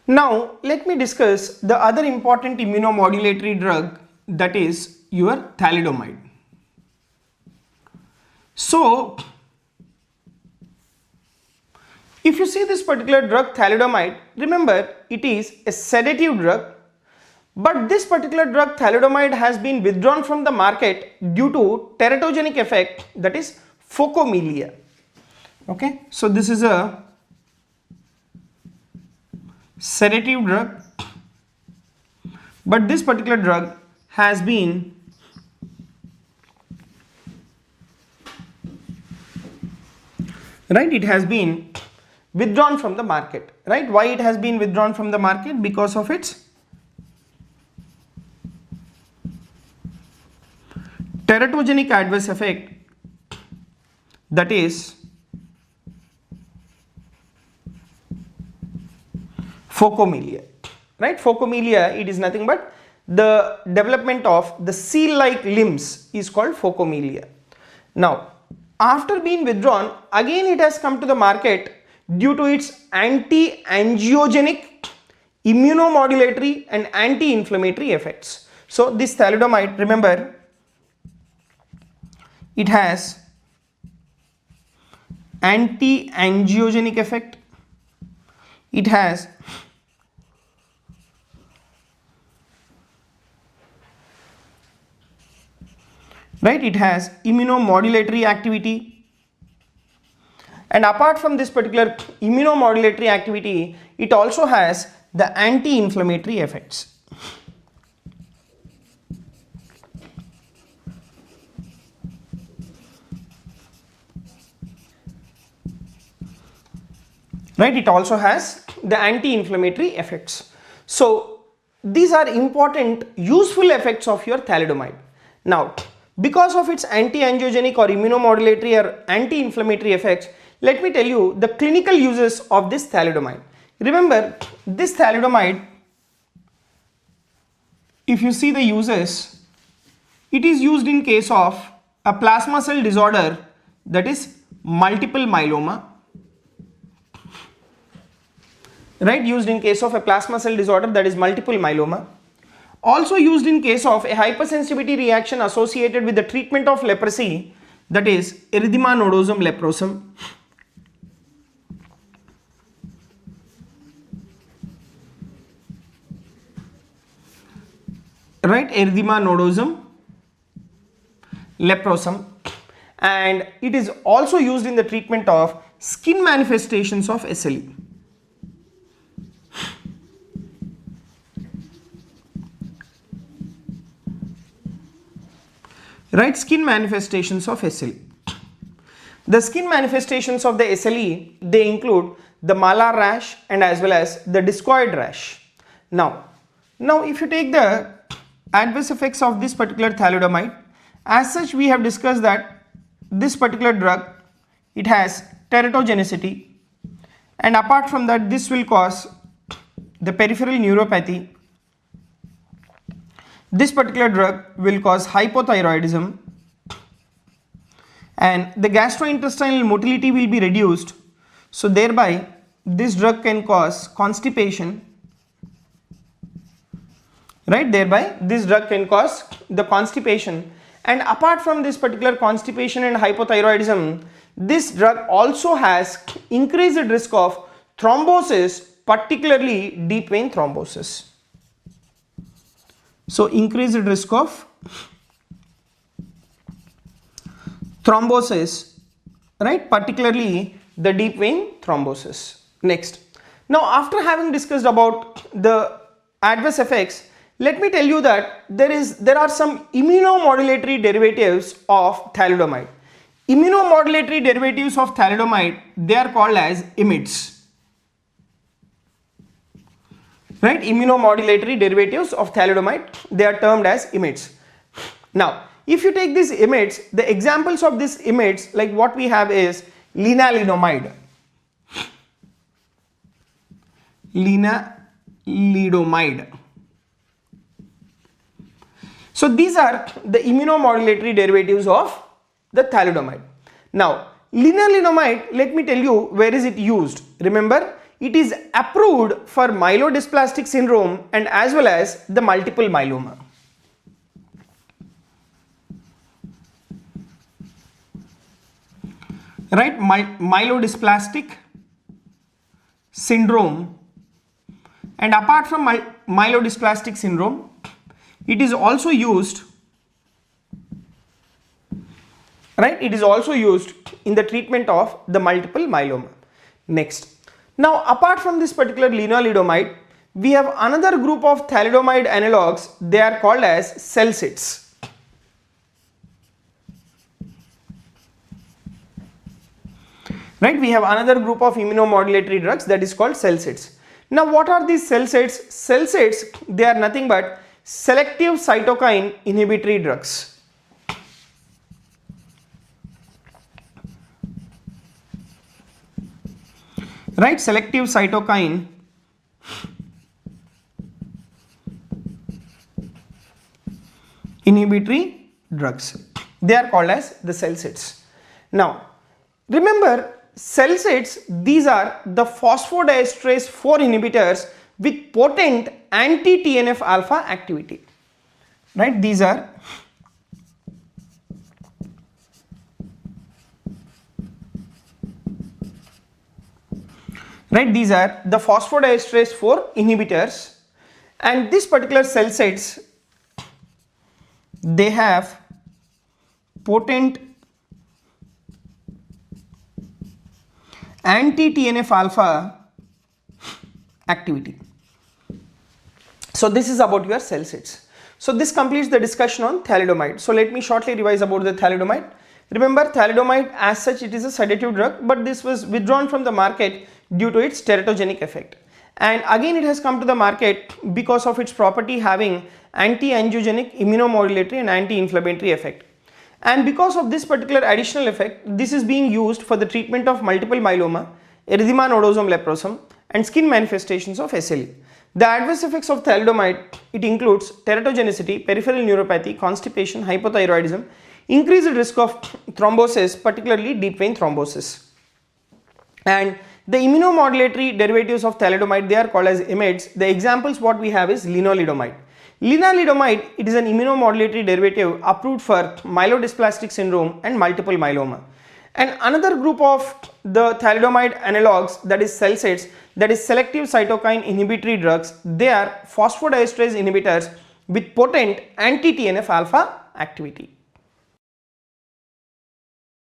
Now let me discuss the other important immunomodulatory drug, that is your thalidomide. So if you see this particular drug thalidomide, remember it is a sedative drug, but this particular drug thalidomide has been withdrawn from the market due to teratogenic effect, that is phocomelia. Okay, so this is a sedative drug, but this particular drug has been it has been withdrawn from the market, right? Why it has been withdrawn from the market? Because of its teratogenic adverse effect, that is phocomelia, right? Phocomelia, it is nothing but the development of the seal-like limbs is called phocomelia. Now after being withdrawn, again it has come to the market due to its anti-angiogenic, immunomodulatory and anti-inflammatory effects. So this thalidomide, remember, it has anti-angiogenic effect, it has it has immunomodulatory activity, and apart from this particular immunomodulatory activity, it also has the anti-inflammatory effects. Right, it also has the anti-inflammatory effects. So these are important useful effects of your thalidomide. Now because of its anti-angiogenic or immunomodulatory or anti-inflammatory effects, let me tell you the clinical uses of this thalidomide. Remember, this thalidomide, if you see the uses, it is used in case of a plasma cell disorder, that is multiple myeloma, right? Used in case of a plasma cell disorder, that is multiple myeloma. Also used in case of a hypersensitivity reaction associated with the treatment of leprosy, that is erythema, nodosum, leprosum. Right, erythema, nodosum, leprosum, and it is also used in the treatment of skin manifestations of SLE. Right, skin manifestations of SLE. The skin manifestations of the SLE, they include the malar rash and as well as the discoid rash. Now if you take the adverse effects of this particular thalidomide, as such we have discussed that this particular drug, it has teratogenicity, and apart from that this will cause the peripheral neuropathy. This particular drug will cause hypothyroidism, and the gastrointestinal motility will be reduced, so thereby this drug can cause constipation, right? Thereby this drug can cause the constipation, and apart from this particular constipation and hypothyroidism, this drug also has increased risk of thrombosis, particularly deep vein thrombosis. So increased risk of thrombosis, right? Particularly the deep vein thrombosis. Next, now after having discussed about the adverse effects, let me tell you that there are some immunomodulatory derivatives of thalidomide. Immunomodulatory derivatives of thalidomide, they are called as IMiDS. Right, immunomodulatory derivatives of thalidomide, they are termed as IMiDS. Now if you take these IMiDS, the examples of these IMiDS, like what we have is lenalidomide, So these are the immunomodulatory derivatives of the thalidomide. Now lenalidomide, let me tell you where is it used. Remember, it is approved for myelodysplastic syndrome and as well as the multiple myeloma. Right, myelodysplastic syndrome, and apart from myelodysplastic syndrome, it is also used, right, it is also used in the treatment of the multiple myeloma. Next, now apart from this particular lenalidomide, we have another group of thalidomide analogues. They are called as SeLCIDS. Right, we have another group of immunomodulatory drugs that is called SeLCIDS. Now what are these SeLCIDS? SeLCIDS, they are nothing but selective cytokine inhibitory drugs. Right, selective cytokine inhibitory drugs. They are called as the SeLCIDS. Now remember, SeLCIDS, these are the phosphodiesterase 4 inhibitors with potent anti-TNF-alpha activity. Right, these are the phosphodiesterase 4 inhibitors, and this particular SeLCIDS, they have potent anti-TNF-alpha activity. So this is about your SeLCIDS. So this completes the discussion on thalidomide. So let me shortly revise about the thalidomide. Remember, thalidomide as such, it is a sedative drug, but this was withdrawn from the market due to its teratogenic effect. And again it has come to the market because of its property having anti-angiogenic, immunomodulatory and anti-inflammatory effect. And because of this particular additional effect, this is being used for the treatment of multiple myeloma, erythema nodosum leprosum, and skin manifestations of SLE. The adverse effects of thalidomide, it includes teratogenicity, peripheral neuropathy, constipation, hypothyroidism, increased risk of thrombosis, particularly deep vein thrombosis. And the immunomodulatory derivatives of thalidomide, they are called as IMiDS. The examples what we have is lenalidomide. Lenalidomide, it is an immunomodulatory derivative approved for myelodysplastic syndrome and multiple myeloma. And another group of the thalidomide analogues, that is SeLCIDS, that is selective cytokine inhibitory drugs. They are phosphodiesterase inhibitors with potent anti-TNF-alpha activity.